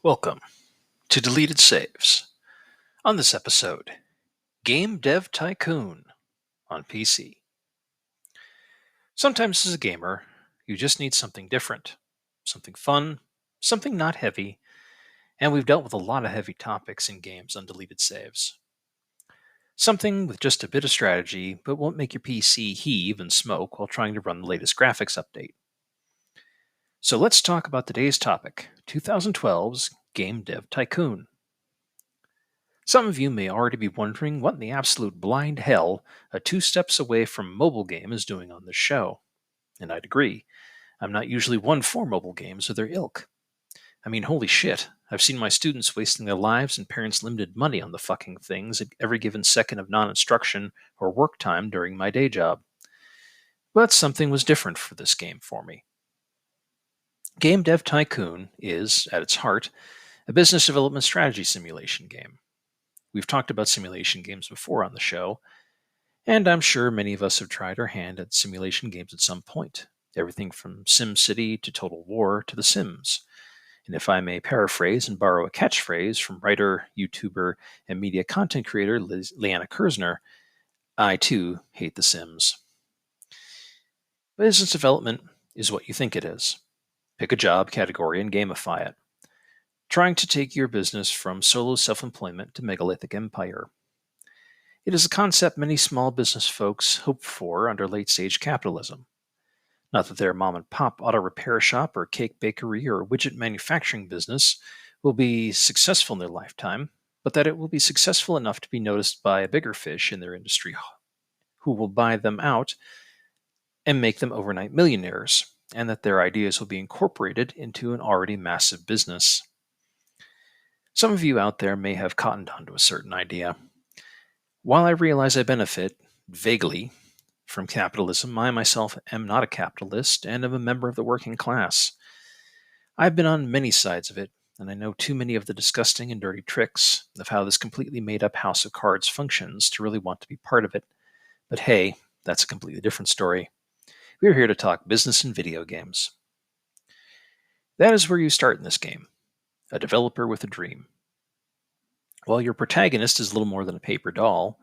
Welcome to Deleted Saves. On this episode, Game Dev Tycoon on PC. Sometimes as a gamer, you just need something different, something fun, something not heavy, and we've dealt with a lot of heavy topics in games on Deleted Saves. Something with just a bit of strategy, but won't make your PC heave and smoke while trying to run the latest graphics update. So let's talk about today's topic, 2012's Game Dev Tycoon. Some of you may already be wondering what in the absolute blind hell a two steps away from mobile game is doing on this show. And I'd agree. I'm not usually one for mobile games or their ilk. I mean, holy shit, I've seen my students wasting their lives and parents' limited money on the fucking things at every given second of non-instruction or work time during my day job. But something was different for this game for me. Game Dev Tycoon is, at its heart, a business development strategy simulation game. We've talked about simulation games before on the show, and I'm sure many of us have tried our hand at simulation games at some point. Everything from SimCity to Total War to The Sims. And if I may paraphrase and borrow a catchphrase from writer, YouTuber, and media content creator Leanna Kersner, I too hate The Sims. Business development is what you think it is. Pick a job category and gamify it. Trying to take your business from solo self-employment to megalithic empire. It is a concept many small business folks hope for under late-stage capitalism. Not that their mom-and-pop auto repair shop or cake bakery or widget manufacturing business will be successful in their lifetime, but that it will be successful enough to be noticed by a bigger fish in their industry who will buy them out and make them overnight millionaires, and that their ideas will be incorporated into an already massive business. Some of you out there may have cottoned onto a certain idea. While I realize I benefit, vaguely, from capitalism, I myself am not a capitalist and am a member of the working class. I've been on many sides of it, and I know too many of the disgusting and dirty tricks of how this completely made-up house of cards functions to really want to be part of it. But hey, that's a completely different story. We're here to talk business and video games. That is where you start in this game. A developer with a dream. While your protagonist is little more than a paper doll,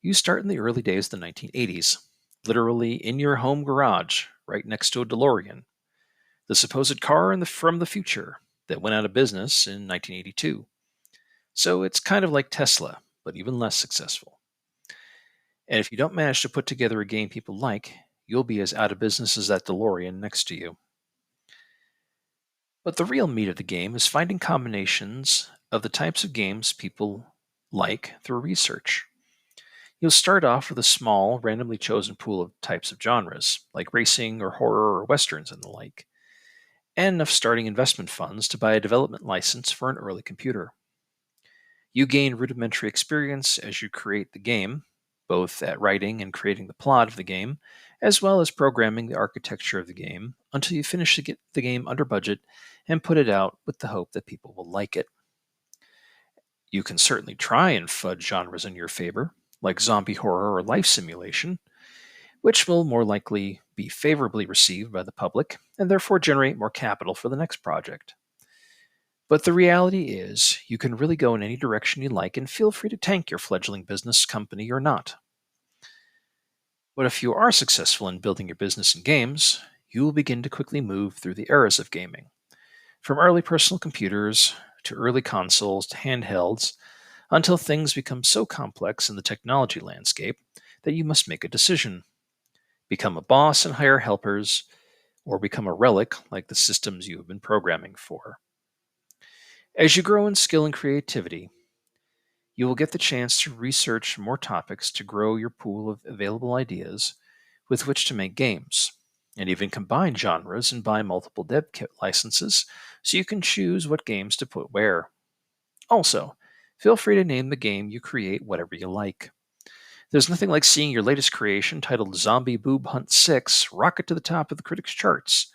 you start in the early days of the 1980s, literally in your home garage, right next to a DeLorean, the supposed car from the future that went out of business in 1982. So it's kind of like Tesla, but even less successful. And if you don't manage to put together a game people like, you'll be as out of business as that DeLorean next to you. But the real meat of the game is finding combinations of the types of games people like through research. You'll start off with a small, randomly chosen pool of types of genres, like racing or horror or westerns and the like, and enough starting investment funds to buy a development license for an early computer. You gain rudimentary experience as you create the game, both at writing and creating the plot of the game, as well as programming the architecture of the game, until you finish to get the game under budget and put it out with the hope that people will like it. You can certainly try and fudge genres in your favor, like zombie horror or life simulation, which will more likely be favorably received by the public and therefore generate more capital for the next project. But the reality is, you can really go in any direction you like and feel free to tank your fledgling business, company, or not. But if you are successful in building your business in games, you will begin to quickly move through the eras of gaming. From early personal computers, to early consoles, to handhelds, until things become so complex in the technology landscape that you must make a decision. Become a boss and hire helpers, or become a relic like the systems you have been programming for. As you grow in skill and creativity, you will get the chance to research more topics to grow your pool of available ideas with which to make games, and even combine genres and buy multiple dev kit licenses so you can choose what games to put where. Also, feel free to name the game you create whatever you like. There's nothing like seeing your latest creation titled Zombie Boob Hunt 6 rocket to the top of the critics' charts,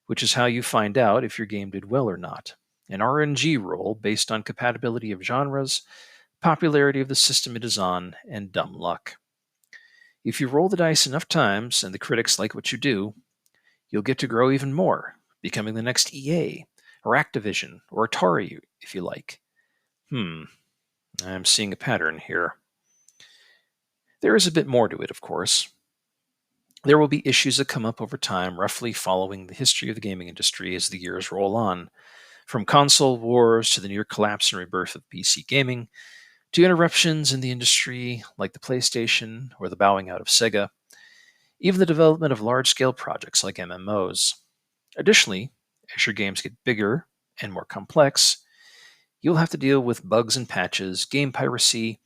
which is how you find out if your game did well or not. An RNG roll based on compatibility of genres, popularity of the system it is on, and dumb luck. If you roll the dice enough times and the critics like what you do, you'll get to grow even more, becoming the next EA, or Activision, or Atari, if you like. Hmm, I'm seeing a pattern here. There is a bit more to it, of course. There will be issues that come up over time, roughly following the history of the gaming industry as the years roll on, from console wars to the near collapse and rebirth of PC gaming, to interruptions in the industry like the PlayStation or the bowing out of Sega, even the development of large scale projects like MMOs. Additionally, as your games get bigger and more complex, you'll have to deal with bugs and patches, game piracy,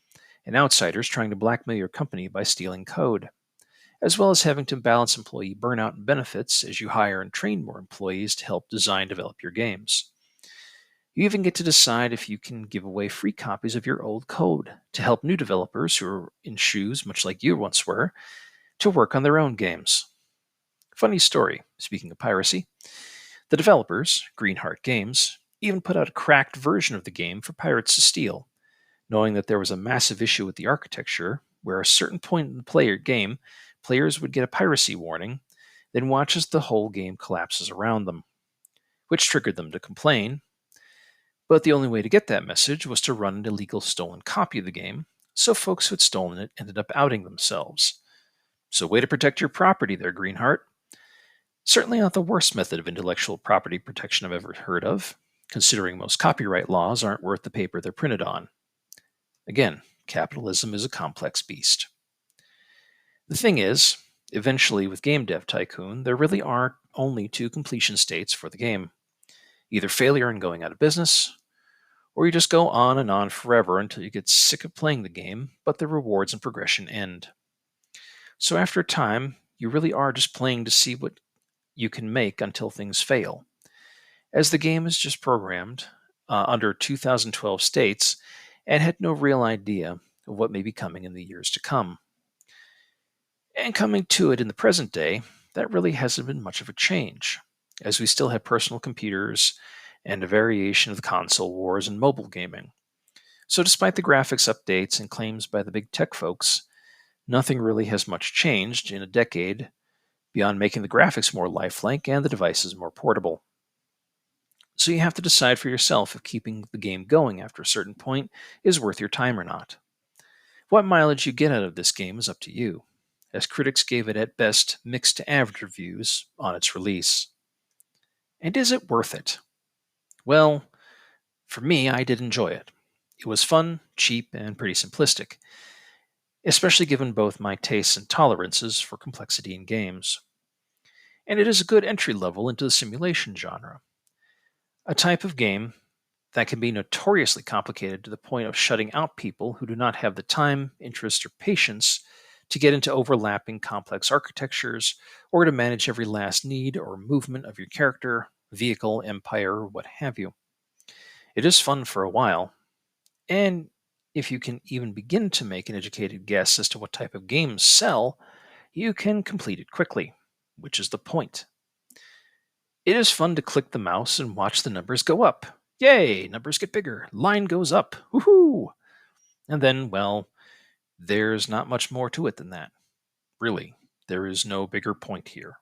and outsiders trying to blackmail your company by stealing code, as well as having to balance employee burnout and benefits as you hire and train more employees to help design and develop your games. You even get to decide if you can give away free copies of your old code to help new developers who are in shoes, much like you once were, to work on their own games. Funny story, speaking of piracy, the developers, Greenheart Games, even put out a cracked version of the game for pirates to steal, knowing that there was a massive issue with the architecture where at a certain point in the game, players would get a piracy warning, then watch as the whole game collapses around them, which triggered them to complain. But the only way to get that message was to run an illegal stolen copy of the game, so folks who had stolen it ended up outing themselves. So, way to protect your property there, Greenheart. Certainly not the worst method of intellectual property protection I've ever heard of, considering most copyright laws aren't worth the paper they're printed on. Again, capitalism is a complex beast. The thing is, eventually with Game Dev Tycoon, there really are only two completion states for the game: either failure and going out of business, or you just go on and on forever until you get sick of playing the game, but the rewards and progression end. So after a time, you really are just playing to see what you can make until things fail, as the game is just programmed under 2012 states and had no real idea of what may be coming in the years to come. And coming to it in the present day, that really hasn't been much of a change, as we still have personal computers and a variation of the console wars and mobile gaming. So, despite the graphics updates and claims by the big tech folks, nothing really has much changed in a decade beyond making the graphics more lifelike and the devices more portable. So, you have to decide for yourself if keeping the game going after a certain point is worth your time or not. What mileage you get out of this game is up to you, as critics gave it at best mixed to average reviews on its release. And is it worth it? Well, for me, I did enjoy it. It was fun, cheap, and pretty simplistic, especially given both my tastes and tolerances for complexity in games. And it is a good entry level into the simulation genre, a type of game that can be notoriously complicated to the point of shutting out people who do not have the time, interest, or patience to get into overlapping complex architectures or to manage every last need or movement of your character, vehicle, empire, or what have you. It is fun for a while, and if you can even begin to make an educated guess as to what type of games sell, you can complete it quickly, which is the point. It is fun to click the mouse and watch the numbers go up. Yay, numbers get bigger, line goes up, woohoo! And then, well, there's not much more to it than that. Really, there is no bigger point here.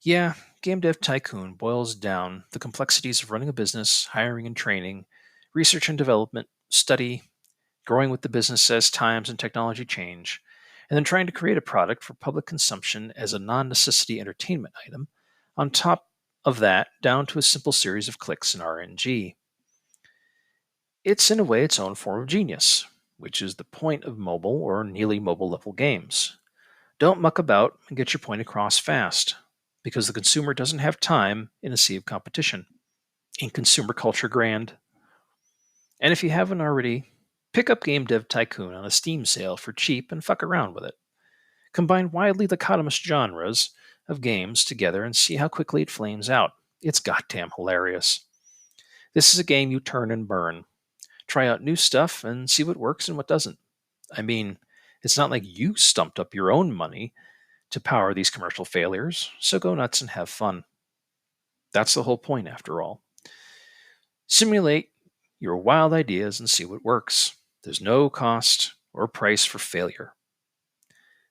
Yeah, Game Dev Tycoon boils down the complexities of running a business, hiring and training, research and development, study, growing with the business as times and technology change, and then trying to create a product for public consumption as a non necessity entertainment item, on top of that, down to a simple series of clicks and RNG. It's in a way its own form of genius, which is the point of mobile or nearly mobile level games. Don't muck about and get your point across fast, because the consumer doesn't have time in a sea of competition. In consumer culture grand. And if you haven't already, pick up Game Dev Tycoon on a Steam sale for cheap and fuck around with it. Combine widely dichotomous genres of games together and see how quickly it flames out. It's goddamn hilarious. This is a game you turn and burn. Try out new stuff and see what works and what doesn't. I mean, it's not like you stumped up your own money to power these commercial failures, so go nuts and have fun. That's the whole point, after all. Simulate your wild ideas and see what works. There's no cost or price for failure.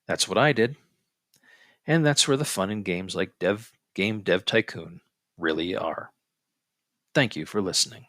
That's what I did. And that's where the fun in games like Game Dev Tycoon really are. Thank you for listening.